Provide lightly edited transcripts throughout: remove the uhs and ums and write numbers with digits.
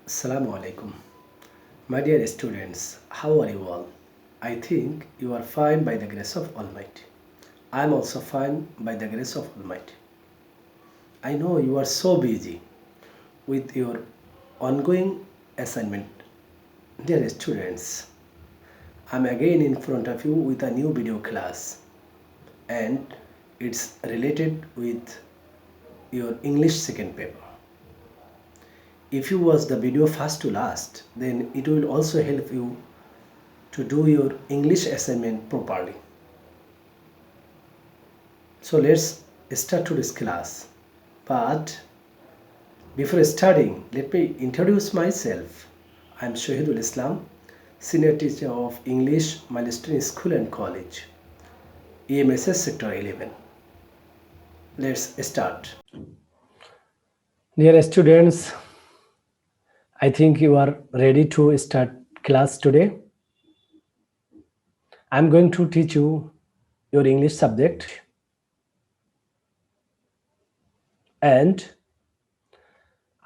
Assalamu alaikum. My dear students, how are you all? I think you are fine by the grace of Almighty. I am also fine by the grace of Almighty. I know you are so busy with your ongoing assignment. Dear students, I am again in front of you with a new video class and it's related with your English second paper. If you watch the video first to last, then it will also help you to do your English assignment properly. So let's start today's class. But before starting, let me introduce myself. I am Shahidul Islam, senior teacher of English, Milestone School and College, EMSS Sector 11. Let's start. Dear students, I think you are ready to start class today. I'm going to teach you your English subject. And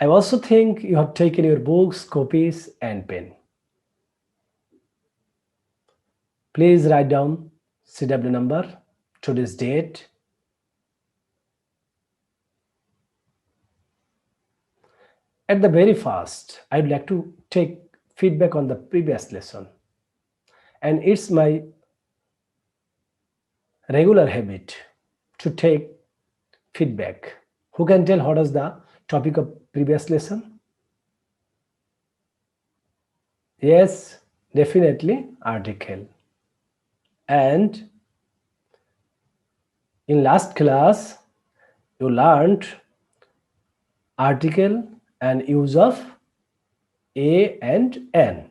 I also think you have taken your books, copies, and pen. Please write down CW number, today's date. At the very first, I'd like to take feedback on the previous lesson. And it's my regular habit to take feedback. Who can tell what is the topic of previous lesson? Yes, definitely article. And in last class, you learned article and use of a and an.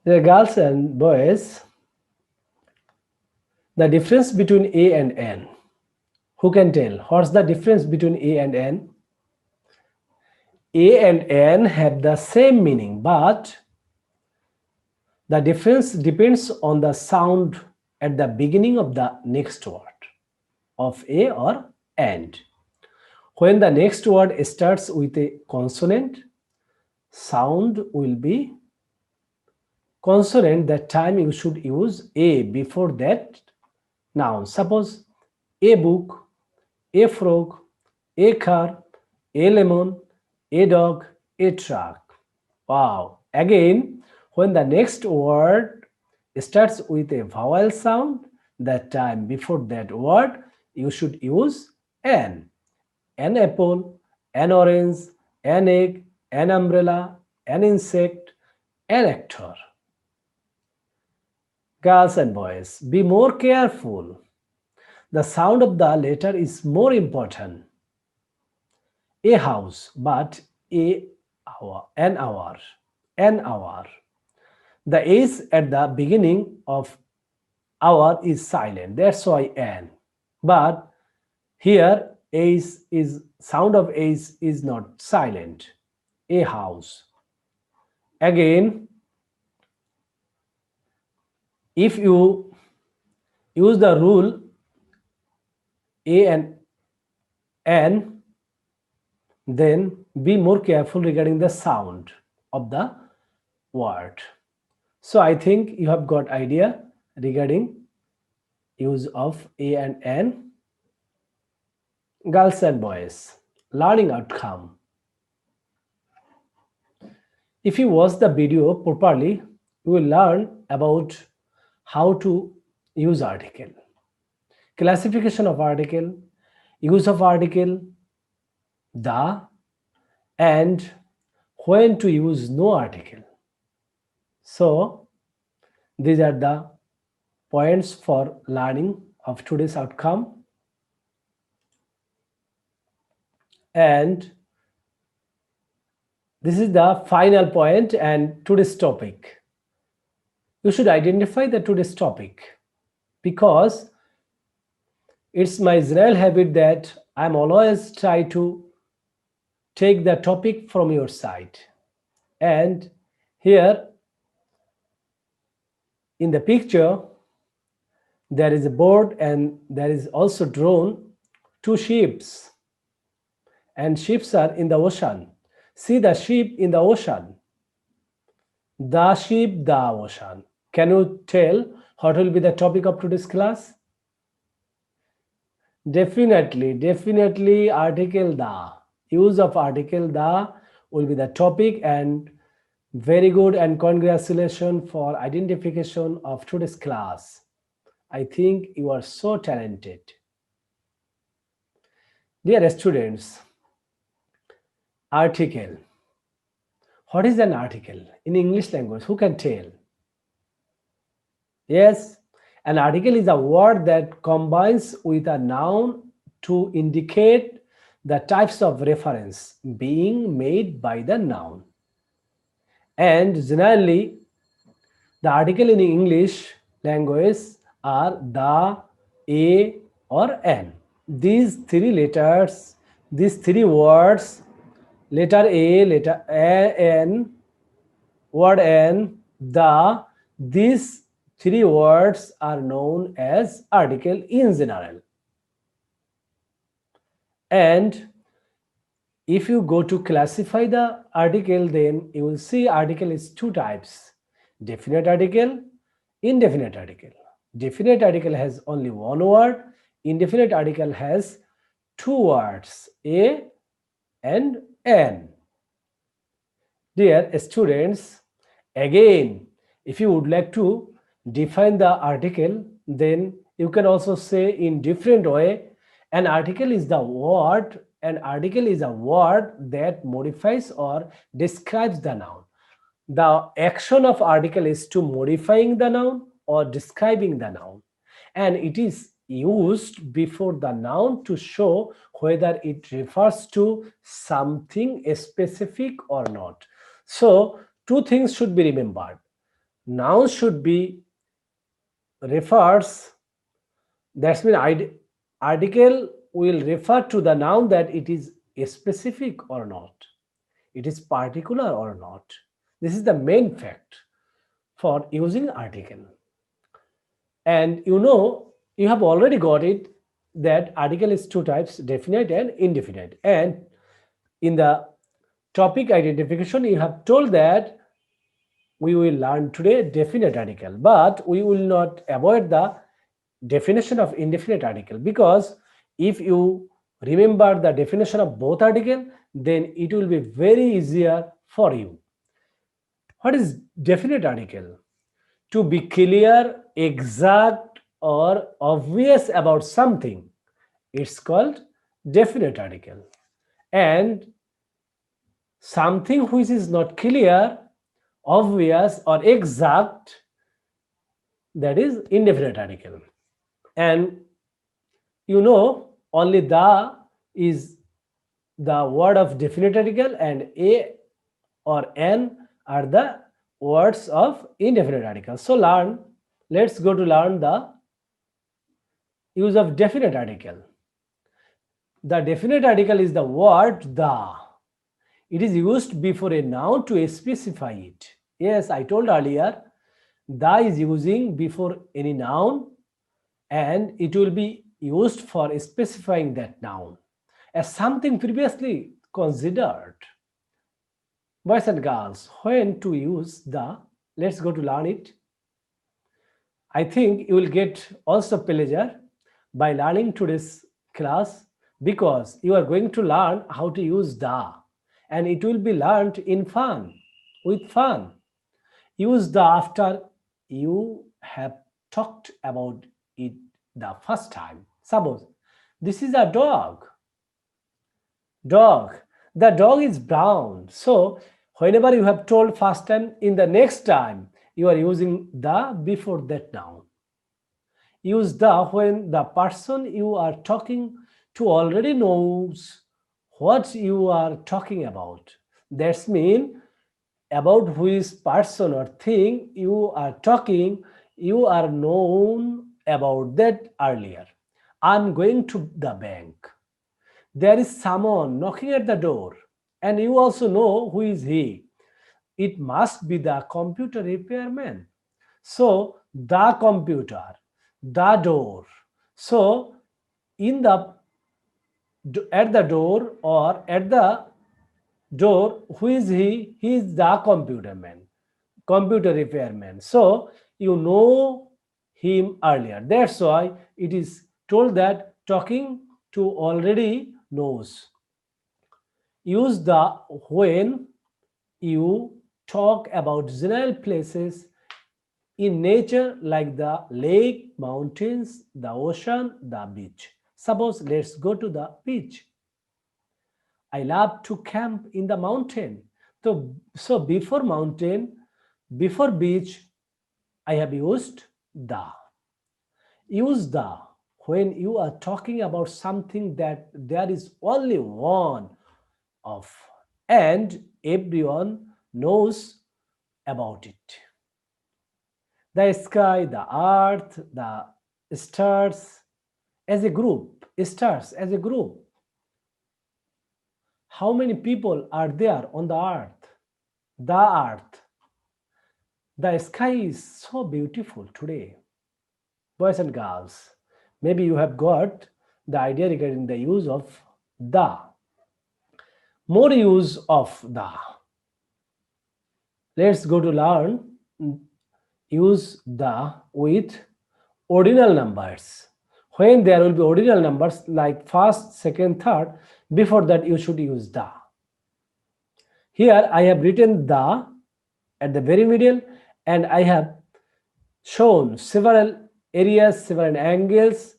The girls and boys, the difference between a and n. Who can tell? What's the difference between a and n? A and n have the same meaning, but the difference depends on the sound at the beginning of the next word of a or and. When the next word starts with a consonant, sound will be consonant. That time you should use a before that noun. Suppose a book, a frog, a car, a lemon, a dog, a truck. Wow. Again, when the next word starts with a vowel sound, that time before that word you should use an. An apple, an orange, an egg, an umbrella, an insect, an actor. Girls and boys, be more careful. The sound of the letter is more important. A house, but a hour, an hour, an hour. The S at the beginning of hour is silent. That's why an. But here is sound of S is not silent. A house. Again, if you use the rule a and n, then be more careful regarding the sound of the word. So I think you have got idea regarding use of a and n. Girls and boys, learning outcome. If you watch the video properly, you will learn about how to use article, classification of article, use of article, the, and when to use no article. So these are the points for learning of today's outcome. And this is the final point and today's topic. You should identify the today's topic because it's my Israel habit that I'm always try to take the topic from your side. And here in the picture, there is a board and there is also drawn two ships. and ships are in the ocean. See the ship in the ocean. The ship, the ocean. Can you tell what will be the topic of today's class? Definitely, article the. Use of article the will be the topic, and very good and congratulations for identification of today's class. I think you are so talented. Dear students, article. What is an article in English language? Who can tell? Yes, an article is a word that combines with a noun to indicate the types of reference being made by the noun. And generally, the article in English language are the, a, or an. These three letters, these three words, letter a, letter a, n, word n, the, these three words are known as article in general. And if you go to classify the article, then you will see article is two types: definite article, indefinite article. Definite article has only one word, indefinite article has two words, a and n. Dear students, again, if you would like to define the article, then you can also say in different way. An article is a word that modifies or describes the noun. The action of article is to modifying the noun or describing the noun, and it is used before the noun to show whether it refers to something specific or not. So two things should be remembered: noun should be refers, that's mean article will refer to the noun that it is specific or not, it is particular or not. This is the main fact for using article. And you have already got it that article is two types, definite and indefinite. And in the topic identification, you have told that we will learn today definite article, but we will not avoid the definition of indefinite article, because if you remember the definition of both article, then it will be very easier for you. What is definite article? To be clear, exact, or obvious about something, it's called definite article. And something which is not clear, obvious, or exact, that is indefinite article. And only the is the word of definite article, and a or n are the words of indefinite article. So let's go to learn the use of definite article. The definite article is the word the. It is used before a noun to specify it. Yes, I told earlier, the is using before any noun, and it will be used for specifying that noun as something previously considered. Boys and girls, when to use the, let's go to learn it. I think you will get also pleasure by learning today's class, because you are going to learn how to use the, and it will be learned in fun, with fun. Use the after you have talked about it the first time. Suppose this is a dog. Dog. The dog is brown. So whenever you have told first time, in the next time you are using the before that noun. Use the when the person you are talking to already knows what you are talking about. That's mean about which person or thing you are talking, you are known about that earlier. I'm going to the bank. There is someone knocking at the door, and you also know who is he. It must be the computer repairman. So the computer, the door. So in the at the door or at the door. Who is he? He is the computer man, computer repairman. So you know him earlier. That's why it is told that talking to already knows. Use the when you talk about general places in nature like the lake, mountains, the ocean, the beach. Suppose let's go to the beach. I love to camp in the mountain. So before mountain, before beach, I have used the. Use the when you are talking about something that there is only one of and everyone knows about it. The sky, the earth, the stars as a group. Stars as a group. How many people are there on the earth? The earth. The sky is so beautiful today. Boys and girls, maybe you have got the idea regarding the use of the. More use of the. Let's go to learn use the with ordinal numbers. When there will be ordinal numbers like first, second, third, before that you should use the. Here I have written the at the very middle and I have shown several areas, several angles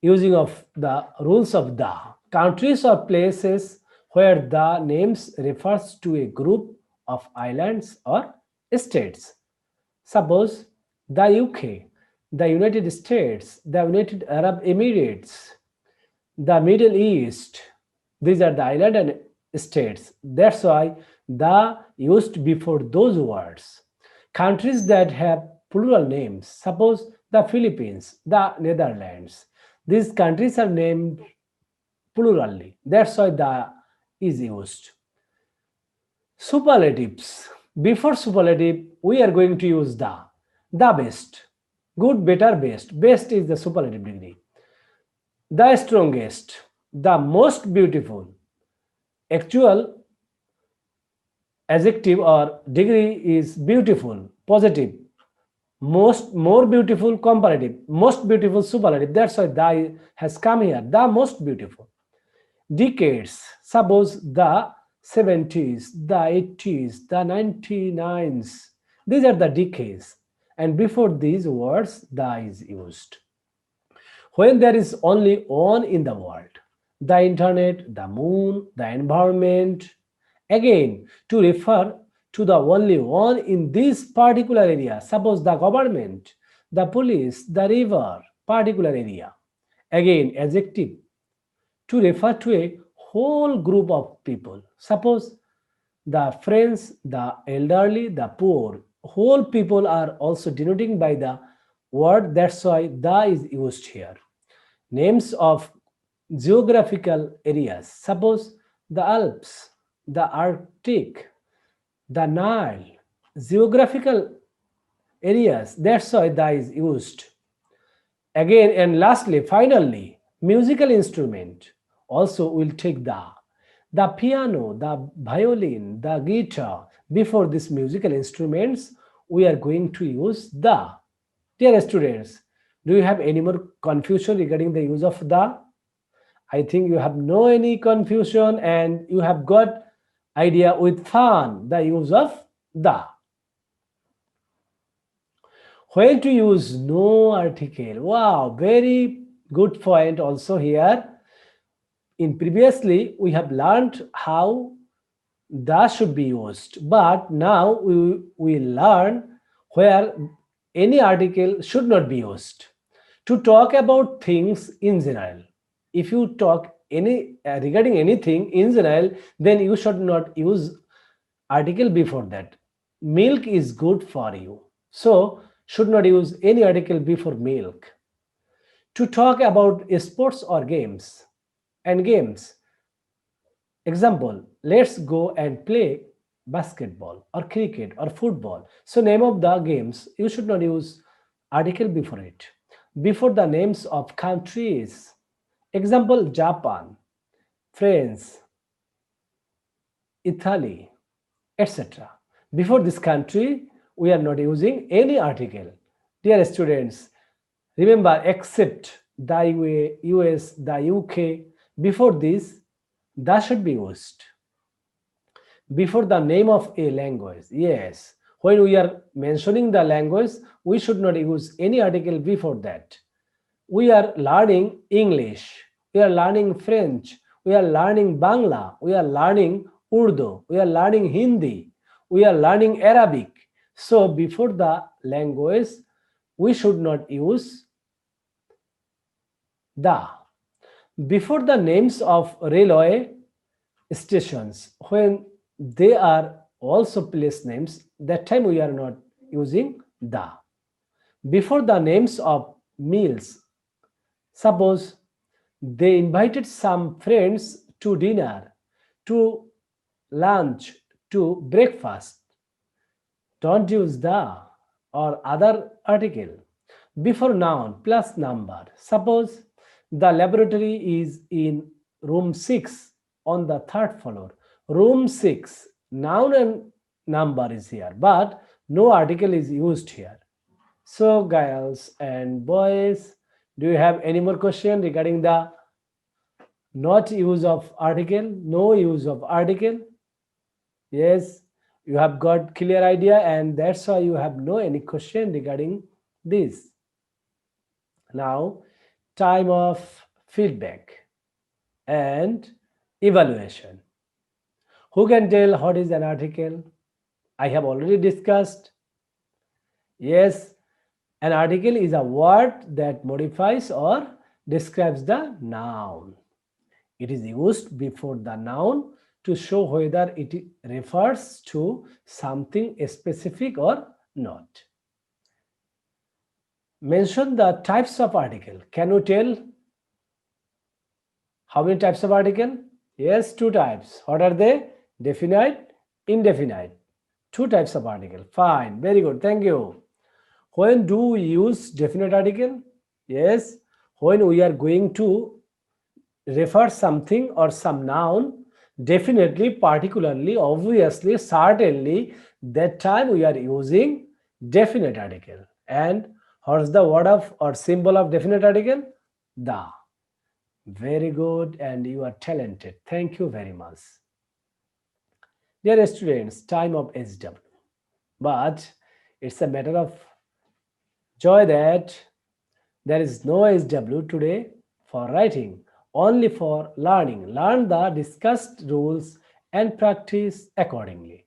using of the rules of the. Countries or places where the names refers to a group of islands or states. Suppose the UK, the United States, the United Arab Emirates, the Middle East. These are the island and states. That's why the used before those words. Countries that have plural names, suppose the Philippines, the Netherlands. These countries are named plurally. That's why the is used. Superlatives. Before superlative, we are going to use the. The best. Good, better, best. Best is the superlative degree. The strongest. The most beautiful. Actual adjective or degree is beautiful, positive. Most, more beautiful, comparative. Most beautiful, superlative. That's why the has come here. The most beautiful. Decades. Suppose the 70s, the 80s, the 99s. These are the decades. And before these words, the is used. When there is only one in the world, the internet, the moon, the environment, again, to refer to the only one in this particular area, suppose the government, the police, the river, particular area. Again, adjective to refer to a whole group of people. Suppose the friends, the elderly, the poor, whole people are also denoting by the word. That's why the is used here. Names of geographical areas. Suppose the Alps, the Arctic, the Nile. Geographical areas. That's why the is used. Again and lastly, finally, musical instrument also will take the piano, the violin, the guitar. Before these musical instruments, we are going to use the. Dear students, do you have any more confusion regarding the use of the? I think you have no any confusion and you have got idea with fun the use of the. When to use no article. Wow, very good point also here. In previously, we have learned how the should be used, but now we learn where any article should not be used. To talk about things in general. If you talk any regarding anything in general, then you should not use article before that. Milk is good for you. So should not use any article before milk. To talk about sports or games and games. Example, let's go and play basketball or cricket or football. So name of the games, you should not use article before it. Before the names of countries. Example, Japan. France, Italy, etc. Before this country, we are not using any article. Dear students, remember except the US, the UK, before this, the should be used. Before the name of a language, yes. When we are mentioning the language, we should not use any article before that. We are learning English, we are learning French, we are learning Bangla, we are learning Urdu, we are learning Hindi, we are learning Arabic. So before the language, we should not use the. Before the names of railway stations, when they are also place names, that time we are not using the. Before the names of meals, suppose they invited some friends to dinner, to lunch, to breakfast. Don't use the or other article. Before noun plus number. Suppose the laboratory is in room 6 on the third floor. Room 6, noun and number is here, but no article is used here. So, girls and boys, do you have any more question regarding the not use of article, no use of article? Yes, you have got clear idea, and that's why you have no any question regarding this. Now, time of feedback and evaluation. Who can tell what is an article? I have already discussed. Yes, an article is a word that modifies or describes the noun. It is used before the noun to show whether it refers to something specific or not. Mention the types of article. Can you tell how many types of article? Yes, two types. What are they? Definite, indefinite. Two types of article. Fine, very good. Thank you. When do we use definite article? Yes, when we are going to refer something or some noun, definitely, particularly, obviously, certainly, that time we are using definite article. And what's the word of or symbol of definite article? The. Very good, and you are talented. Thank you very much. Dear students, time of SW. But it's a matter of joy that there is no SW today for writing, only for learning. Learn the discussed rules and practice accordingly.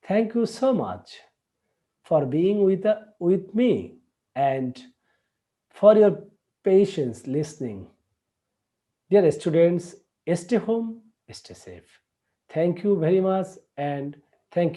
Thank you so much for being with me and for your patience listening. Dear students, stay home, stay safe. Thank you very much, and thank you.